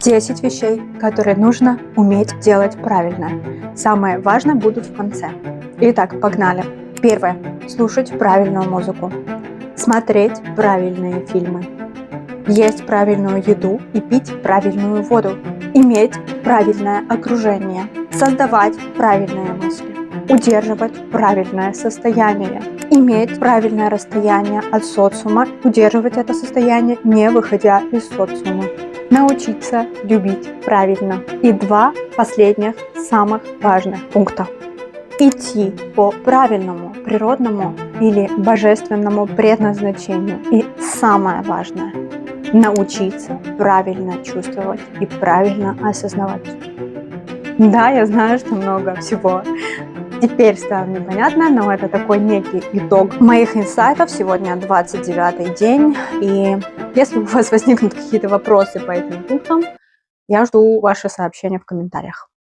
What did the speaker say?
10 вещей, которые нужно уметь делать правильно. Самые важные будут в конце. Итак, погнали. Первое. Слушать правильную музыку. Смотреть правильные фильмы. Есть правильную еду и пить правильную воду. Иметь правильное окружение. Создавать правильные мысли. Удерживать правильное состояние. Иметь правильное расстояние от социума. Удерживать это состояние, не выходя из социума. Научиться любить правильно. И 2 последних самых важных пункта. Идти по правильному, природному или божественному предназначению. И самое важное – научиться правильно чувствовать и правильно осознавать. Да, я знаю, что много всего теперь стало непонятно, но это такой некий итог моих инсайтов. Сегодня 29-й день, и если у вас возникнут какие-то вопросы по этим пунктам, я жду ваши сообщения в комментариях.